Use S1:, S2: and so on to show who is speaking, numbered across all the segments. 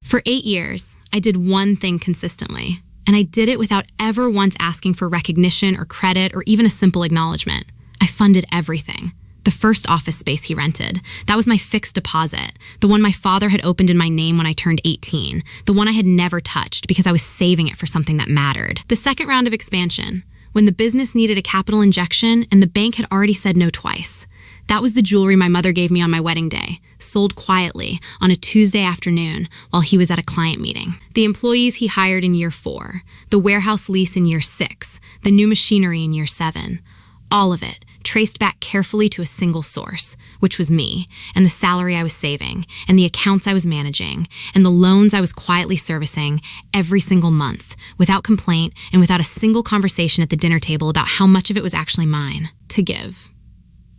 S1: For 8 years, I did one thing consistently, and I did it without ever once asking for recognition or credit or even a simple acknowledgement. I funded everything. The first office space he rented, that was my fixed deposit, the one my father had opened in my name when I turned 18, the one I had never touched because I was saving it for something that mattered. The second round of expansion, when the business needed a capital injection and the bank had already said no twice. That was the jewelry my mother gave me on my wedding day, sold quietly on a Tuesday afternoon while he was at a client meeting. The employees he hired in year 4, the warehouse lease in year 6, the new machinery in year 7. All of it traced back carefully to a single source, which was me, and the salary I was saving, and the accounts I was managing, and the loans I was quietly servicing every single month, without complaint and without a single conversation at the dinner table about how much of it was actually mine to give.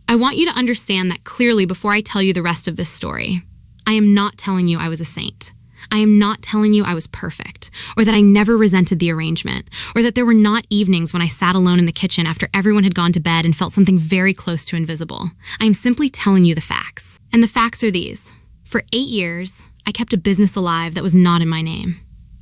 S1: I want you to understand that clearly before I tell you the rest of this story. I am not telling you I was a saint. I am not telling you I was perfect, or that I never resented the arrangement, or that there were not evenings when I sat alone in the kitchen after everyone had gone to bed and felt something very close to invisible. I am simply telling you the facts. And the facts are these. For 8 years, I kept a business alive that was not in my name.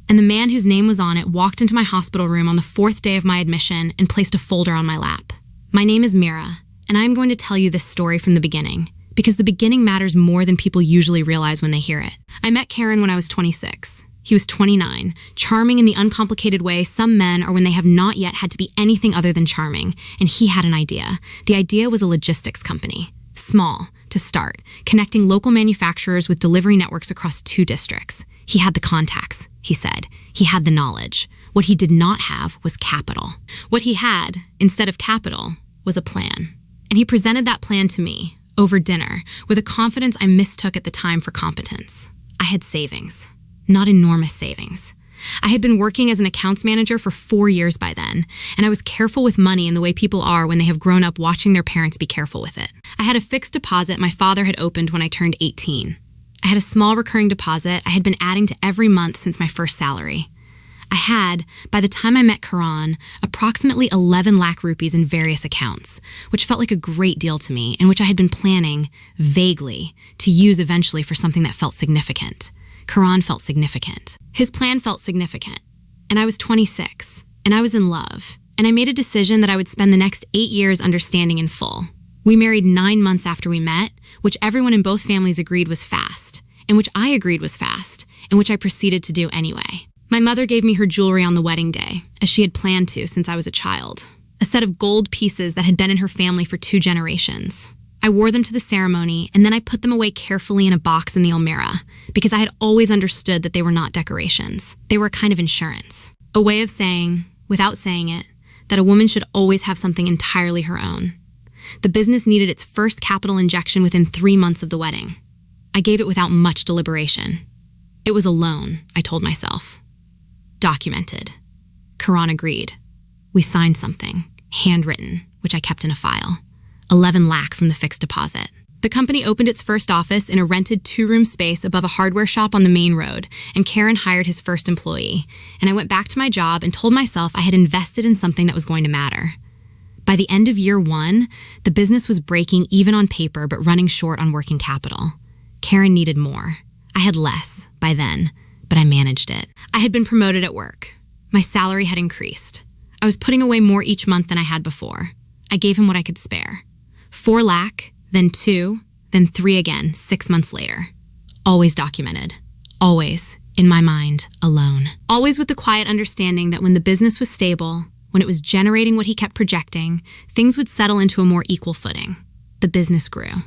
S1: And the man whose name was on it walked into my hospital room on the 4th day of my admission and placed a folder on my lap. My name is Mira, and I am going to tell you this story from the beginning, because the beginning matters more than people usually realize when they hear it. I met Karen when I was 26. He was 29, charming in the uncomplicated way some men are when they have not yet had to be anything other than charming, and he had an idea. The idea was a logistics company. Small, to start, connecting local manufacturers with delivery networks across 2 districts. He had the contacts, he said. He had the knowledge. What he did not have was capital. What he had, instead of capital, was a plan. And he presented that plan to me, over dinner, with a confidence I mistook at the time for competence. I had savings, not enormous savings. I had been working as an accounts manager for 4 years by then, and I was careful with money in the way people are when they have grown up watching their parents be careful with it. I had a fixed deposit my father had opened when I turned 18. I had a small recurring deposit I had been adding to every month since my first salary. I had, by the time I met Karan, approximately 11 lakh rupees in various accounts, which felt like a great deal to me and which I had been planning, vaguely, to use eventually for something that felt significant. Karan felt significant. His plan felt significant. And I was 26, and I was in love, and I made a decision that I would spend the next 8 years understanding in full. We married 9 months after we met, which everyone in both families agreed was fast, and which I agreed was fast, and which I proceeded to do anyway. My mother gave me her jewelry on the wedding day, as she had planned to since I was a child. A set of gold pieces that had been in her family for 2 generations. I wore them to the ceremony, and then I put them away carefully in a box in the almirah, because I had always understood that they were not decorations. They were a kind of insurance. A way of saying, without saying it, that a woman should always have something entirely her own. The business needed its first capital injection within 3 months of the wedding. I gave it without much deliberation. It was a loan, I told myself. Documented. Karan agreed. We signed something, handwritten, which I kept in a file. 11 lakh from the fixed deposit. The company opened its first office in a rented 2-room space above a hardware shop on the main road, and Karen hired his first employee. And I went back to my job and told myself I had invested in something that was going to matter. By the end of year 1, the business was breaking even on paper but running short on working capital. Karen needed more. I had less by then, but I managed it. I had been promoted at work. My salary had increased. I was putting away more each month than I had before. I gave him what I could spare. 4 lakh, then 2, then 3 again, 6 months later. Always documented. Always, in my mind, alone. Always with the quiet understanding that when the business was stable, when it was generating what he kept projecting, things would settle into a more equal footing. The business grew.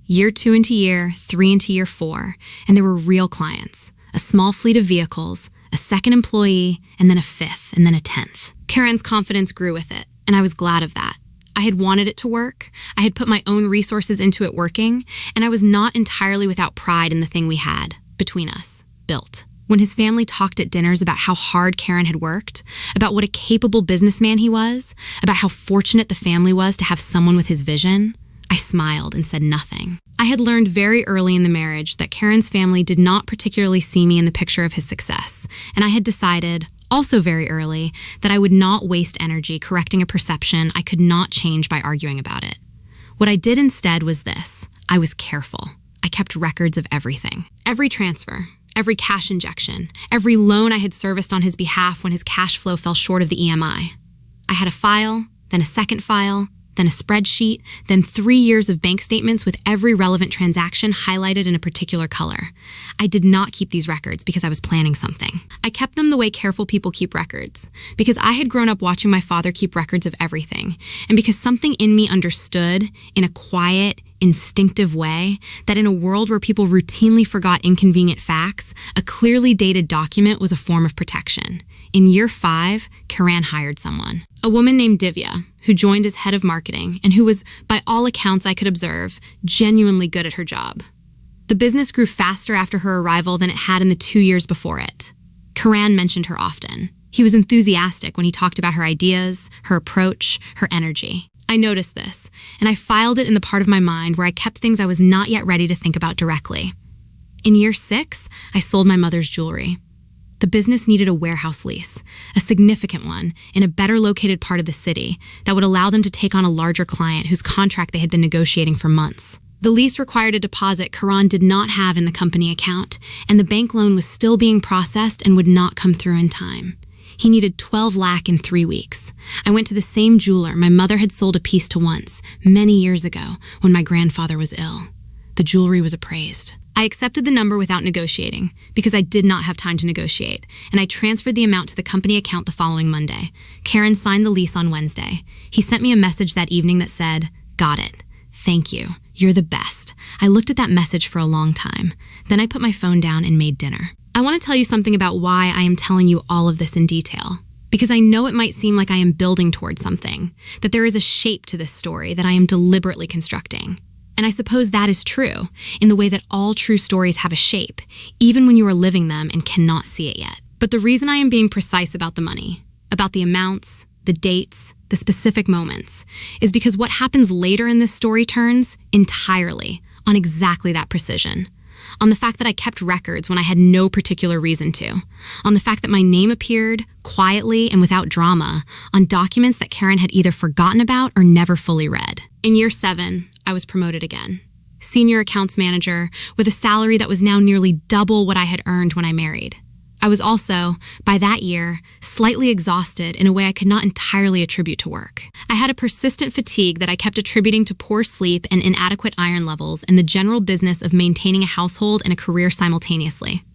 S1: Year 2 into year, 3 into year 4, and there were real clients. A small fleet of vehicles, a second employee, and then a 5th, and then a 10th. Karen's confidence grew with it, and I was glad of that. I had wanted it to work, I had put my own resources into it working, and I was not entirely without pride in the thing we had, between us, built. When his family talked at dinners about how hard Karen had worked, about what a capable businessman he was, about how fortunate the family was to have someone with his vision, I smiled and said nothing. I had learned very early in the marriage that Karen's family did not particularly see me in the picture of his success, and I had decided, also very early, that I would not waste energy correcting a perception I could not change by arguing about it. What I did instead was this. I was careful. I kept records of everything. Every transfer, every cash injection, every loan I had serviced on his behalf when his cash flow fell short of the EMI. I had a file, then a second file, then a spreadsheet, then 3 years of bank statements with every relevant transaction highlighted in a particular color. I did not keep these records because I was planning something. I kept them the way careful people keep records, because I had grown up watching my father keep records of everything, and because something in me understood, in a quiet, instinctive way, that in a world where people routinely forgot inconvenient facts, a clearly dated document was a form of protection. In year 5, Karan hired someone, a woman named Divya, who joined as head of marketing and who was, by all accounts I could observe, genuinely good at her job. The business grew faster after her arrival than it had in the 2 years before it. Karan mentioned her often. He was enthusiastic when he talked about her ideas, her approach, her energy. I noticed this, and I filed it in the part of my mind where I kept things I was not yet ready to think about directly. In year 6, I sold my mother's jewelry. The business needed a warehouse lease, a significant one, in a better located part of the city that would allow them to take on a larger client whose contract they had been negotiating for months. The lease required a deposit Karan did not have in the company account, and the bank loan was still being processed and would not come through in time. He needed 12 lakh in 3 weeks. I went to the same jeweler my mother had sold a piece to once, many years ago, when my grandfather was ill. The jewelry was appraised. I accepted the number without negotiating, because I did not have time to negotiate, and I transferred the amount to the company account the following Monday. Karan signed the lease on Wednesday. He sent me a message that evening that said, "Got it. Thank you. You're the best." I looked at that message for a long time. Then I put my phone down and made dinner. I want to tell you something about why I am telling you all of this in detail, because I know it might seem like I am building towards something, that there is a shape to this story that I am deliberately constructing. And I suppose that is true, in the way that all true stories have a shape, even when you are living them and cannot see it yet. But the reason I am being precise about the money, about the amounts, the dates, the specific moments, is because what happens later in this story turns entirely on exactly that precision. On the fact that I kept records when I had no particular reason to. On the fact that my name appeared, quietly and without drama, on documents that Karan had either forgotten about or never fully read. In year 7, I was promoted again. Senior accounts manager, with a salary that was now nearly double what I had earned when I married. I was also, by that year, slightly exhausted in a way I could not entirely attribute to work. I had a persistent fatigue that I kept attributing to poor sleep and inadequate iron levels and the general business of maintaining a household and a career simultaneously.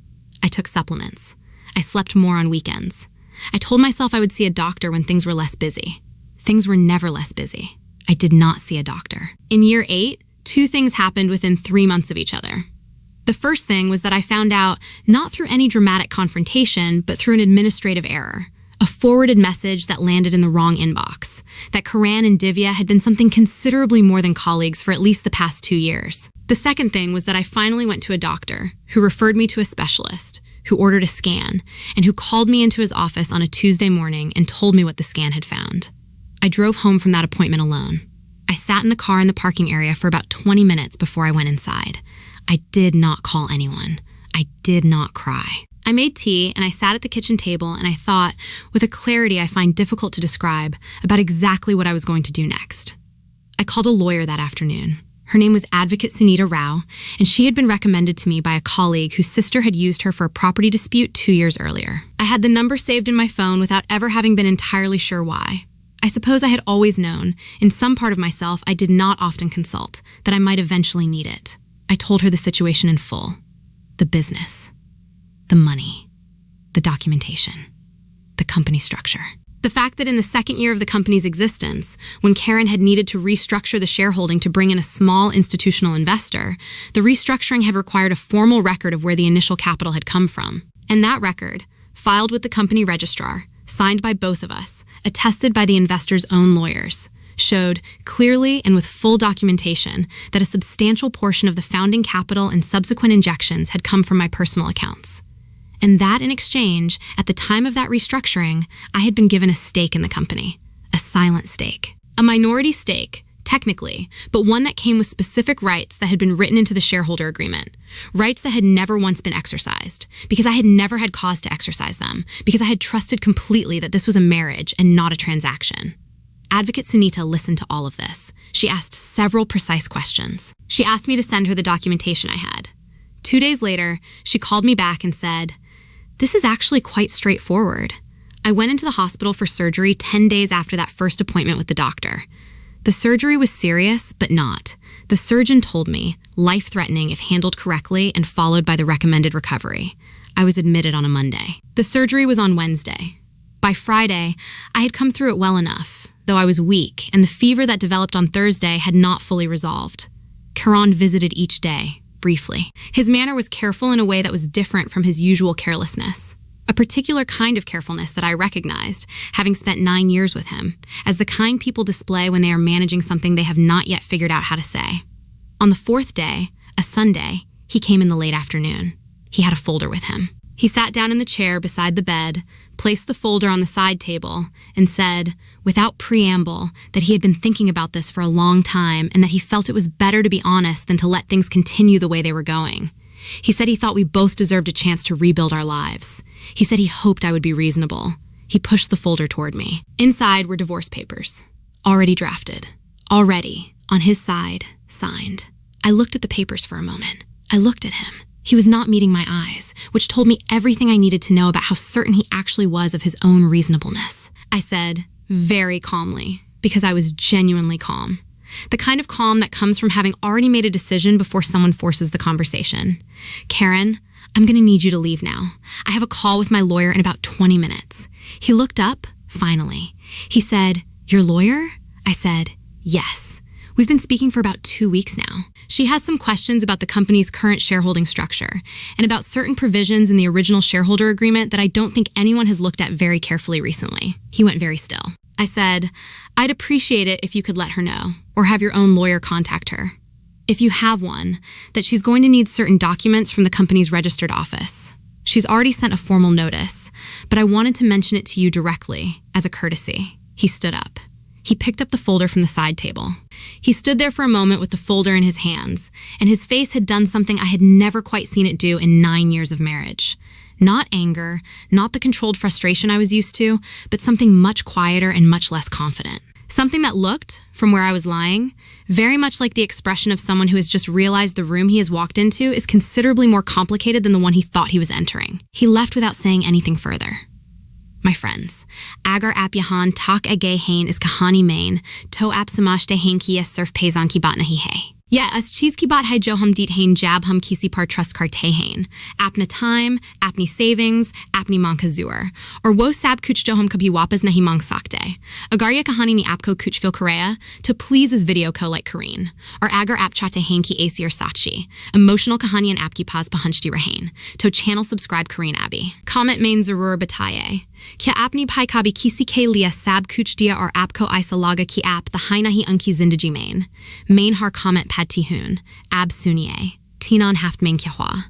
S1: I took supplements. I slept more on weekends. I told myself I would see a doctor when things were less busy. Things were never less busy. I did not see a doctor. In year 8, 2 things happened within 3 months of each other. The first thing was that I found out, not through any dramatic confrontation, but through an administrative error, a forwarded message that landed in the wrong inbox, that Karan and Divya had been something considerably more than colleagues for at least the past 2 years. The second thing was that I finally went to a doctor, who referred me to a specialist, who ordered a scan, and who called me into his office on a Tuesday morning and told me what the scan had found. I drove home from that appointment alone. I sat in the car in the parking area for about 20 minutes before I went inside. I did not call anyone. I did not cry. I made tea and I sat at the kitchen table and I thought, with a clarity I find difficult to describe, about exactly what I was going to do next. I called a lawyer that afternoon. Her name was Advocate Sunita Rao, and she had been recommended to me by a colleague whose sister had used her for a property dispute 2 years earlier. I had the number saved in my phone without ever having been entirely sure why. I suppose I had always known, in some part of myself I did not often consult, that I might eventually need it. I told her the situation in full. The business. The money. The documentation. The company structure. The fact that in the second year of the company's existence, when Karan had needed to restructure the shareholding to bring in a small institutional investor, the restructuring had required a formal record of where the initial capital had come from. And that record, filed with the company registrar, signed by both of us, attested by the investor's own lawyers, showed clearly and with full documentation that a substantial portion of the founding capital and subsequent injections had come from my personal accounts. And that in exchange, at the time of that restructuring, I had been given a stake in the company, a silent stake. A minority stake, technically, but one that came with specific rights that had been written into the shareholder agreement, rights that had never once been exercised, because I had never had cause to exercise them, because I had trusted completely that this was a marriage and not a transaction. Advocate Sunita listened to all of this. She asked several precise questions. She asked me to send her the documentation I had, 2 days later, she called me back and said, "This is actually quite straightforward. I went into the hospital for surgery 10 days after that first appointment with the doctor. The surgery was serious, but not. The surgeon told me, life-threatening if handled correctly and followed by the recommended recovery. I was admitted on a Monday. The surgery was on Wednesday. By Friday, I had come through it well enough, though I was weak, and the fever that developed on Thursday had not fully resolved. Caron visited each day, briefly. His manner was careful in a way that was different from his usual carelessness. A particular kind of carefulness that I recognized, having spent 9 years with him, as the kind people display when they are managing something they have not yet figured out how to say. On the 4th day, a Sunday, he came in the late afternoon. He had a folder with him. He sat down in the chair beside the bed, placed the folder on the side table, and said, without preamble, that he had been thinking about this for a long time and that he felt it was better to be honest than to let things continue the way they were going. He said he thought we both deserved a chance to rebuild our lives. He said he hoped I would be reasonable. He pushed the folder toward me. Inside were divorce papers. Already drafted. Already, on his side, signed. I looked at the papers for a moment. I looked at him. He was not meeting my eyes, which told me everything I needed to know about how certain he actually was of his own reasonableness. I said, very calmly, because I was genuinely calm. The kind of calm that comes from having already made a decision before someone forces the conversation. "Karen, I'm going to need you to leave now. I have a call with my lawyer in about 20 minutes. He looked up, finally. He said, "Your lawyer?" I said, "Yes. We've been speaking for about 2 weeks now. She has some questions about the company's current shareholding structure and about certain provisions in the original shareholder agreement that I don't think anyone has looked at very carefully recently." He went very still. I said, "I'd appreciate it if you could let her know, or have your own lawyer contact her. If you have one, that she's going to need certain documents from the company's registered office. She's already sent a formal notice, but I wanted to mention it to you directly, as a courtesy." He stood up. He picked up the folder from the side table. He stood there for a moment with the folder in his hands, and his face had done something I had never quite seen it do in 9 years of marriage. Not anger, not the controlled frustration I was used to, but something much quieter and much less confident. Something that looked, from where I was lying, very much like the expression of someone who has just realized the room he has walked into is considerably more complicated than the one he thought he was entering. He left without saying anything further. My friends, agar ap yahan tak agay hain is kahani main, to ap samashte hain kiya surf pezan ki bat nahi hai. Yeah, as cheese ki bat hai jo hum dit hain jab hum kisi par trust karte hain. Apna time, apni savings, apni mankazur. Or wo sab kuch jo hum kabhi wapas nahi mang sakte. Agar ya kahani ni apko kuch fil korea, to please is video ko like Kareen. Or agar ap chate hain ki asi or sachi. Emotional kahani and ap ki pas pahanchti rahain. To channel subscribe Kareen Abby. Comment main zarur bataye. Kya apni pai kabi kisi ke liya sab kuch dia or apko isalaga ki ap the hainahi unki zindagi main. Main har comment patihun, ab sunye, tinan haft main kyahwa.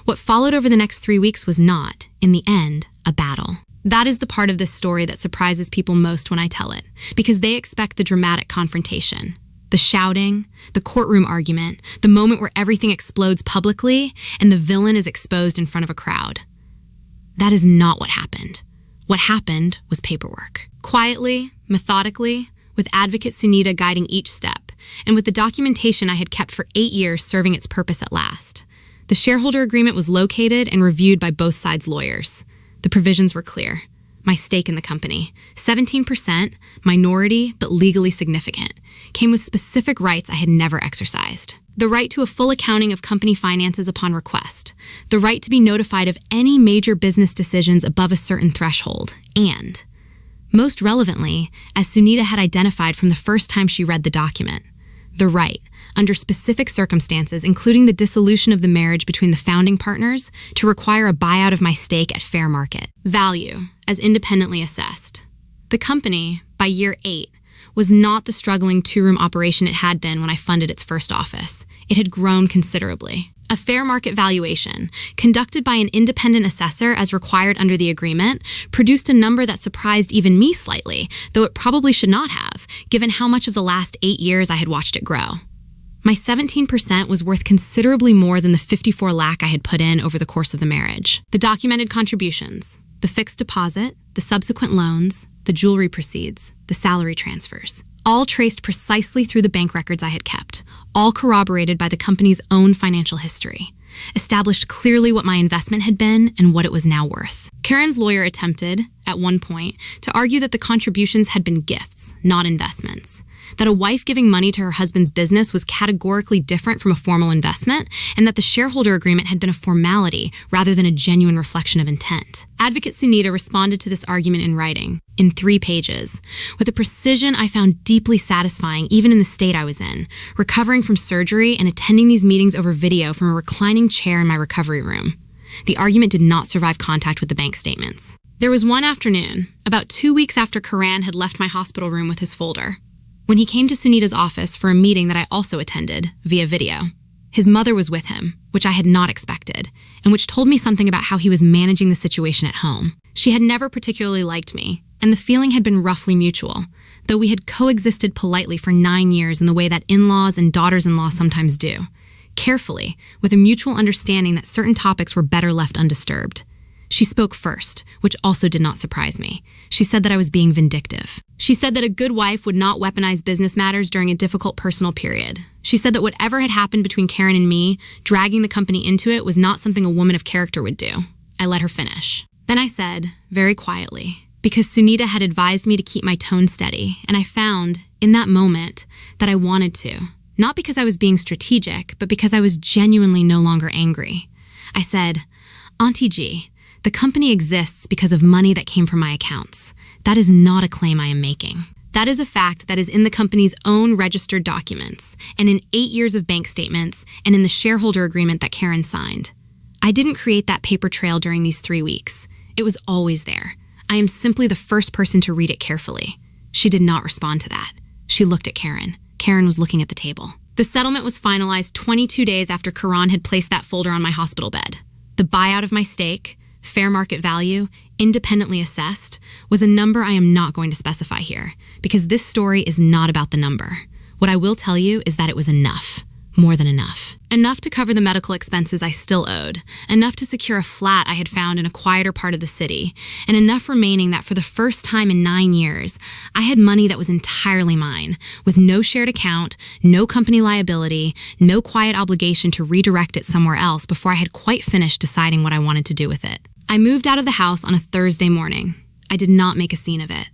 S1: What followed over the next 3 weeks was not, in the end, a battle. That is the part of this story that surprises people most when I tell it, because they expect the dramatic confrontation. The shouting, the courtroom argument, the moment where everything explodes publicly and the villain is exposed in front of a crowd. That is not what happened. What happened was paperwork. Quietly, methodically, with advocate Sunita guiding each step, and with the documentation I had kept for 8 years serving its purpose at last. The shareholder agreement was located and reviewed by both sides' lawyers. The provisions were clear. My stake in the company, 17%, minority but legally significant, came with specific rights I had never exercised. The right to a full accounting of company finances upon request, the right to be notified of any major business decisions above a certain threshold, and, most relevantly, as Sunita had identified from the first time she read the document, the right, under specific circumstances, including the dissolution of the marriage between the founding partners, to require a buyout of my stake at fair market value, as independently assessed. The company, by year 8, was not the struggling 2-room operation it had been when I funded its first office. It had grown considerably. A fair market valuation, conducted by an independent assessor as required under the agreement, produced a number that surprised even me slightly, though it probably should not have, given how much of the last 8 years I had watched it grow. My 17% was worth considerably more than the 54 lakh I had put in over the course of the marriage. The documented contributions, the fixed deposit, the subsequent loans, the jewelry proceeds, the salary transfers, all traced precisely through the bank records I had kept, all corroborated by the company's own financial history. established clearly what my investment had been and what it was now worth. Karen's lawyer attempted, at one point, to argue that the contributions had been gifts, not investments. That a wife giving money to her husband's business was categorically different from a formal investment, and that the shareholder agreement had been a formality rather than a genuine reflection of intent. Advocate Sunita responded to this argument in writing, in 3 pages, with a precision I found deeply satisfying even in the state I was in, recovering from surgery and attending these meetings over video from a reclining chair in my recovery room. The argument did not survive contact with the bank statements. There was one afternoon, about 2 weeks after Karan had left my hospital room with his folder, when he came to Sunita's office for a meeting that I also attended via video. His mother was with him, which I had not expected, and which told me something about how he was managing the situation at home. She had never particularly liked me, and the feeling had been roughly mutual, though we had coexisted politely for 9 years in the way that in-laws and daughters-in-law sometimes do, carefully, with a mutual understanding that certain topics were better left undisturbed. She spoke first, which also did not surprise me. She said that I was being vindictive. She said that a good wife would not weaponize business matters during a difficult personal period. She said that whatever had happened between Karen and me, dragging the company into it was not something a woman of character would do. I let her finish. Then I said, very quietly, because Sunita had advised me to keep my tone steady, and I found, in that moment, that I wanted to. Not because I was being strategic, but because I was genuinely no longer angry. I said, Auntie G, the company exists because of money that came from my accounts. That is not a claim I am making. That is a fact that is in the company's own registered documents, and in 8 years of bank statements, and in the shareholder agreement that Karen signed. I didn't create that paper trail during these 3 weeks. It was always there. I am simply the first person to read it carefully. She did not respond to that. She looked at Karen. Karen was looking at the table. The settlement was finalized 22 days after Karan had placed that folder on my hospital bed. The buyout of my stake, fair market value, independently assessed, was a number I am not going to specify here, because this story is not about the number. What I will tell you is that it was enough. More than enough. Enough to cover the medical expenses I still owed, enough to secure a flat I had found in a quieter part of the city, and enough remaining that for the first time in 9 years, I had money that was entirely mine, with no shared account, no company liability, no quiet obligation to redirect it somewhere else before I had quite finished deciding what I wanted to do with it. I moved out of the house on a Thursday morning. I did not make a scene of it.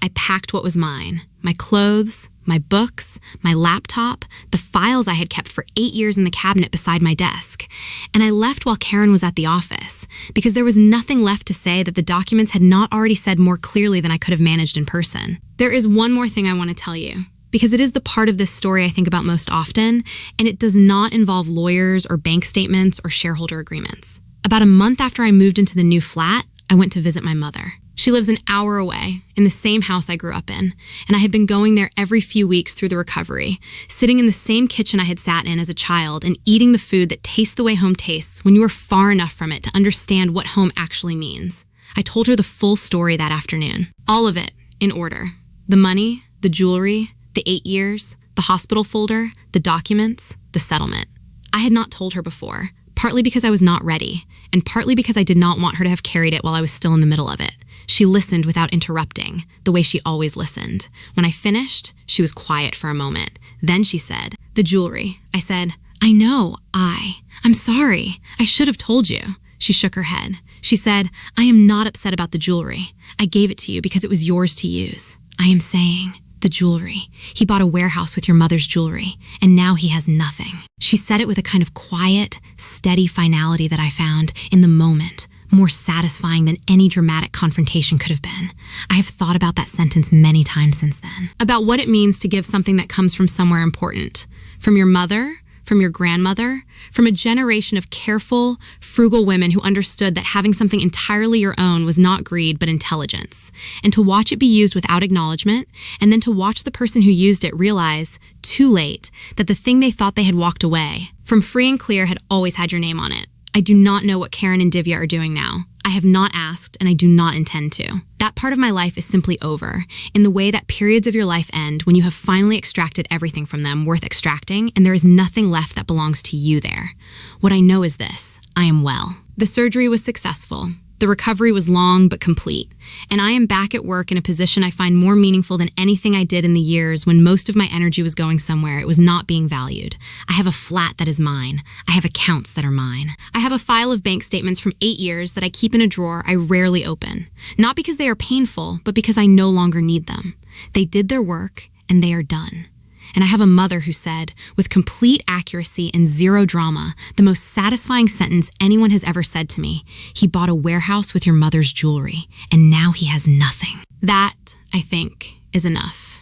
S1: I packed what was mine, my clothes, my books, my laptop, the files I had kept for 8 years in the cabinet beside my desk, and I left while Karen was at the office, because there was nothing left to say that the documents had not already said more clearly than I could have managed in person. There is one more thing I want to tell you, because it is the part of this story I think about most often, and it does not involve lawyers or bank statements or shareholder agreements. About a month after I moved into the new flat, I went to visit my mother. She lives an hour away, in the same house I grew up in, and I had been going there every few weeks through the recovery, sitting in the same kitchen I had sat in as a child and eating the food that tastes the way home tastes when you are far enough from it to understand what home actually means. I told her the full story that afternoon. All of it, in order. The money, the jewelry, the 8 years, the hospital folder, the documents, the settlement. I had not told her before, partly because I was not ready, and partly because I did not want her to have carried it while I was still in the middle of it. She listened without interrupting, the way she always listened. When I finished, she was quiet for a moment. Then she said, "The jewelry." I said, "I know, I'm sorry. I should have told you." She shook her head. She said, "I am not upset about the jewelry. I gave it to you because it was yours to use. I am saying, the jewelry. He bought a warehouse with your mother's jewelry, and now he has nothing." She said it with a kind of quiet, steady finality that I found, in the moment, more satisfying than any dramatic confrontation could have been. I have thought about that sentence many times since then. About what it means to give something that comes from somewhere important. From your mother, from your grandmother, from a generation of careful, frugal women who understood that having something entirely your own was not greed but intelligence. And to watch it be used without acknowledgement, and then to watch the person who used it realize, too late, that the thing they thought they had walked away from free and clear had always had your name on it. I do not know what Karen and Divya are doing now. I have not asked, and I do not intend to. That part of my life is simply over, in the way that periods of your life end when you have finally extracted everything from them worth extracting, and there is nothing left that belongs to you there. What I know is this: I am well. The surgery was successful. The recovery was long but complete, and I am back at work in a position I find more meaningful than anything I did in the years when most of my energy was going somewhere it was not being valued. I have a flat that is mine. I have accounts that are mine. I have a file of bank statements from 8 years that I keep in a drawer I rarely open, not because they are painful, but because I no longer need them. They did their work, and they are done. And I have a mother who said, with complete accuracy and zero drama, the most satisfying sentence anyone has ever said to me: "He bought a warehouse with your mother's jewelry, and now he has nothing." That, I think, is enough.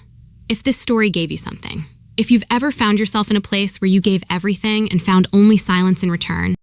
S1: If this story gave you something, if you've ever found yourself in a place where you gave everything and found only silence in return,